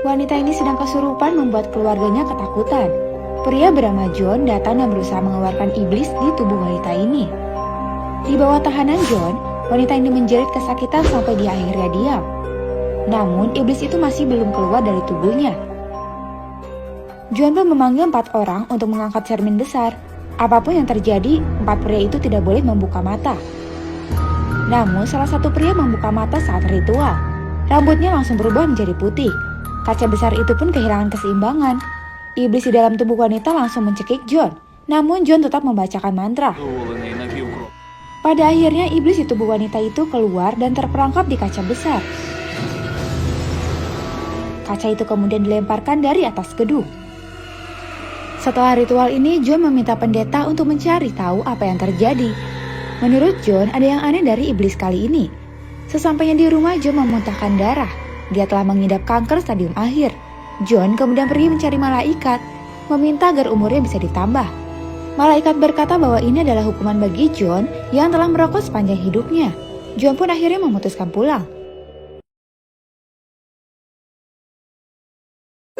Wanita ini sedang kesurupan membuat keluarganya ketakutan. Pria bernama John datang dan berusaha mengeluarkan iblis di tubuh wanita ini. Di bawah tahanan John, wanita ini menjerit kesakitan sampai dia akhirnya diam. Namun, iblis itu masih belum keluar dari tubuhnya. John pun memanggil 4 orang untuk mengangkat cermin besar. Apapun yang terjadi, 4 pria itu tidak boleh membuka mata. Namun, salah satu pria membuka mata saat ritual. Rambutnya langsung berubah menjadi putih. Kaca besar itu pun kehilangan keseimbangan. Iblis di dalam tubuh wanita langsung mencekik John. Namun, John tetap membacakan mantra. Pada akhirnya, iblis di tubuh wanita itu keluar dan terperangkap di kaca besar. Kaca itu kemudian dilemparkan dari atas gedung. Setelah ritual ini, John meminta pendeta untuk mencari tahu apa yang terjadi. Menurut John, ada yang aneh dari iblis kali ini. Sesampainya di rumah, John memuntahkan darah. Dia telah mengidap kanker stadium akhir. John kemudian pergi mencari malaikat, meminta agar umurnya bisa ditambah. Malaikat berkata bahwa ini adalah hukuman bagi John yang telah merokok sepanjang hidupnya. John pun akhirnya memutuskan pulang.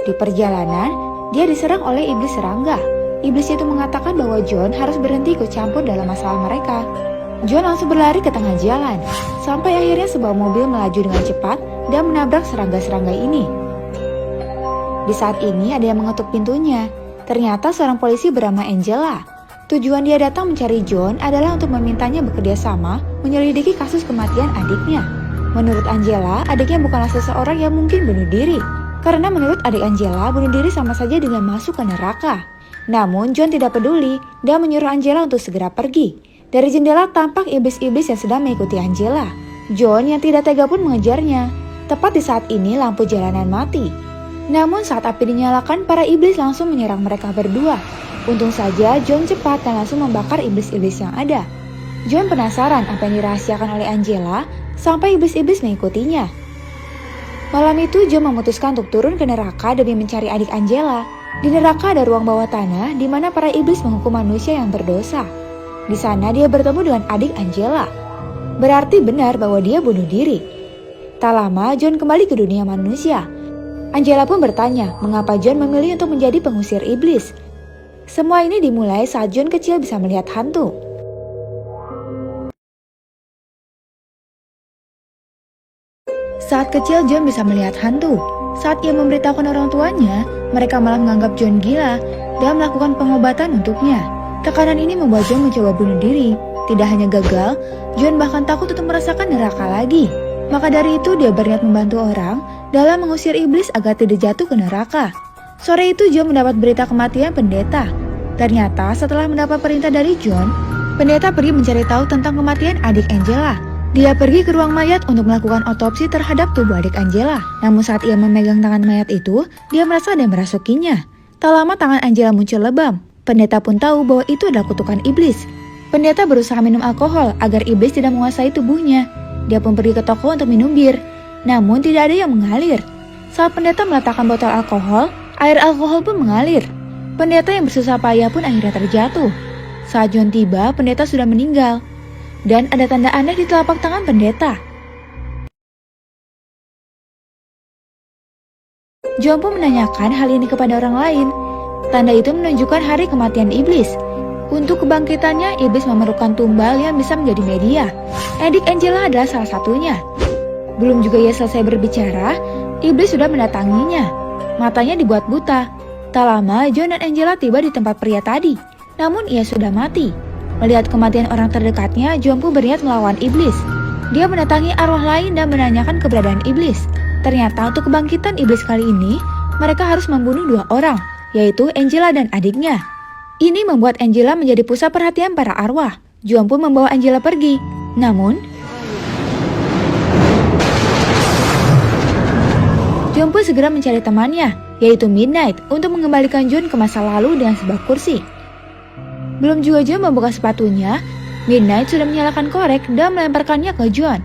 Di perjalanan, dia diserang oleh iblis serangga. Iblis itu mengatakan bahwa John harus berhenti ikut campur dalam masalah mereka. John langsung berlari ke tengah jalan, sampai akhirnya sebuah mobil melaju dengan cepat dan menabrak serangga-serangga ini. Di saat ini ada yang mengetuk pintunya. Ternyata seorang polisi bernama Angela. Tujuan dia datang mencari John adalah untuk memintanya bekerja sama menyelidiki kasus kematian adiknya. Menurut Angela, adiknya bukanlah seseorang yang mungkin bunuh diri. Karena menurut adik Angela, bunuh diri sama saja dengan masuk ke neraka. Namun John tidak peduli dan menyuruh Angela untuk segera pergi. Dari jendela tampak iblis-iblis yang sedang mengikuti Angela. John yang tidak tega pun mengejarnya. Tepat di saat ini lampu jalanan mati. Namun saat api dinyalakan, para iblis langsung menyerang mereka berdua. Untung saja John cepat dan langsung membakar iblis-iblis yang ada. John penasaran apa yang dirahasiakan oleh Angela sampai iblis-iblis mengikutinya. Malam itu John memutuskan untuk turun ke neraka demi mencari adik Angela. Di neraka ada ruang bawah tanah di mana para iblis menghukum manusia yang berdosa. Di sana dia bertemu dengan adik Angela. Berarti benar bahwa dia bunuh diri. Tak lama John kembali ke dunia manusia. Angela pun bertanya mengapa John memilih untuk menjadi pengusir iblis. Semua ini dimulai saat John kecil bisa melihat hantu. Saat kecil John bisa melihat hantu. Saat ia memberitahukan orang tuanya, mereka malah menganggap John gila dan melakukan pengobatan untuknya. Tekanan ini membuat John mencoba bunuh diri. Tidak hanya gagal, John bahkan takut untuk merasakan neraka lagi. Maka dari itu dia berniat membantu orang dalam mengusir iblis agar tidak jatuh ke neraka. Sore itu John mendapat berita kematian pendeta. Ternyata setelah mendapat perintah dari John, pendeta pergi mencari tahu tentang kematian adik Angela. Dia pergi ke ruang mayat untuk melakukan otopsi terhadap tubuh adik Angela. Namun saat ia memegang tangan mayat itu, dia merasa ada yang merasukinya. Tak lama tangan Angela muncul lebam. Pendeta pun tahu bahwa itu adalah kutukan iblis. Pendeta berusaha minum alkohol agar iblis tidak menguasai tubuhnya. Dia pun pergi ke toko untuk minum bir. Namun tidak ada yang mengalir. Saat pendeta meletakkan botol alkohol, air alkohol pun mengalir. Pendeta yang bersusah payah pun akhirnya terjatuh. Saat John tiba, pendeta sudah meninggal. Dan ada tanda aneh di telapak tangan pendeta. John pun menanyakan hal ini kepada orang lain. Tanda itu menunjukkan hari kematian iblis. Untuk kebangkitannya, iblis memerlukan tumbal yang bisa menjadi media. Adik Angela adalah salah satunya. Belum juga ia selesai berbicara, iblis sudah mendatanginya. Matanya dibuat buta. Tak lama, John dan Angela tiba di tempat pria tadi. Namun ia sudah mati. Melihat kematian orang terdekatnya, John pun berniat melawan iblis. Dia mendatangi arwah lain dan menanyakan keberadaan iblis. Ternyata untuk kebangkitan iblis kali ini, mereka harus membunuh 2 orang, yaitu Angela dan adiknya. Ini membuat Angela menjadi pusat perhatian para arwah. John pun membawa Angela pergi. Namun, John pun segera mencari temannya, yaitu Midnight, untuk mengembalikan John ke masa lalu dengan sebuah kursi. Belum juga John membuka sepatunya, Midnight sudah menyalakan korek dan melemparkannya ke John.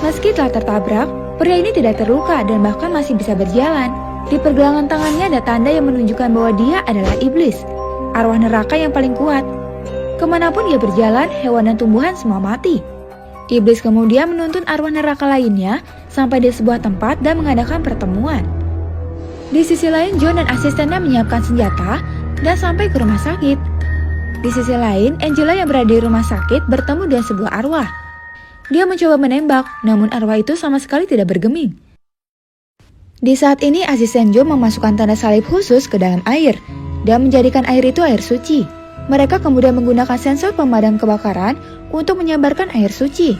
Meski telah tertabrak, pria ini tidak terluka dan bahkan masih bisa berjalan. Di pergelangan tangannya ada tanda yang menunjukkan bahwa dia adalah iblis, arwah neraka yang paling kuat. Kemanapun dia berjalan, hewan dan tumbuhan semua mati. Iblis kemudian menuntun arwah neraka lainnya sampai di sebuah tempat dan mengadakan pertemuan. Di sisi lain, John dan asistennya menyiapkan senjata dan sampai ke rumah sakit. Di sisi lain, Angela yang berada di rumah sakit bertemu dengan sebuah arwah. Dia mencoba menembak, namun arwah itu sama sekali tidak bergeming. Di saat ini, asisten John memasukkan tanda salib khusus ke dalam air dan menjadikan air itu air suci. Mereka kemudian menggunakan sensor pemadam kebakaran untuk menyabarkan air suci.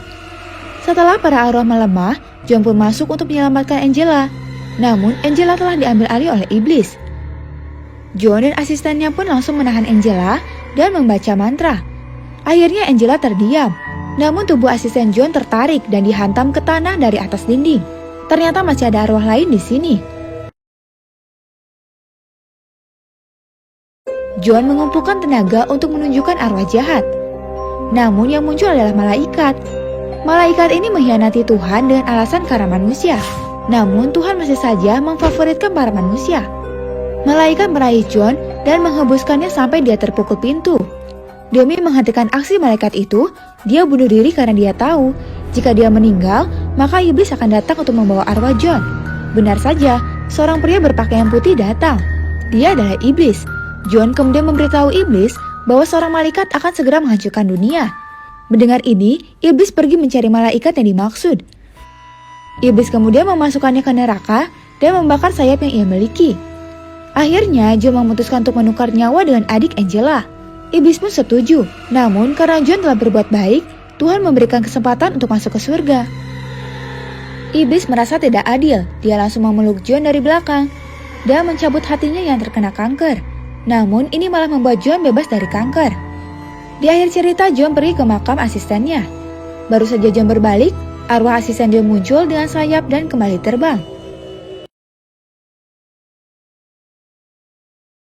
Setelah para arwah melemah, John pun masuk untuk menyelamatkan Angela. Namun, Angela telah diambil alih oleh iblis. John dan asistennya pun langsung menahan Angela dan membaca mantra. Akhirnya Angela terdiam, namun tubuh asisten John tertarik dan dihantam ke tanah dari atas dinding. Ternyata masih ada arwah lain di sini. John mengumpulkan tenaga untuk menunjukkan arwah jahat. Namun yang muncul adalah malaikat. Malaikat ini mengkhianati Tuhan dengan alasan karena manusia. Namun Tuhan masih saja memfavoritkan para manusia. Malaikat meraih John dan menghembuskannya sampai dia terpukul pintu. Demi menghentikan aksi malaikat itu, dia bunuh diri karena dia tahu jika dia meninggal, maka iblis akan datang untuk membawa arwah John. Benar saja, seorang pria berpakaian putih datang. Dia adalah iblis. John kemudian memberitahu iblis bahwa seorang malaikat akan segera menghancurkan dunia. Mendengar ini, iblis pergi mencari malaikat yang dimaksud. Iblis kemudian memasukkannya ke neraka dan membakar sayap yang ia miliki. Akhirnya, John memutuskan untuk menukar nyawa dengan adik Angela. Iblis pun setuju, namun karena John telah berbuat baik, Tuhan memberikan kesempatan untuk masuk ke surga. Iblis merasa tidak adil, dia langsung memeluk John dari belakang dan mencabut hatinya yang terkena kanker. Namun ini malah membuat John bebas dari kanker. Di akhir cerita, John pergi ke makam asistennya. Baru saja John berbalik, arwah asisten John muncul dengan sayap dan kembali terbang.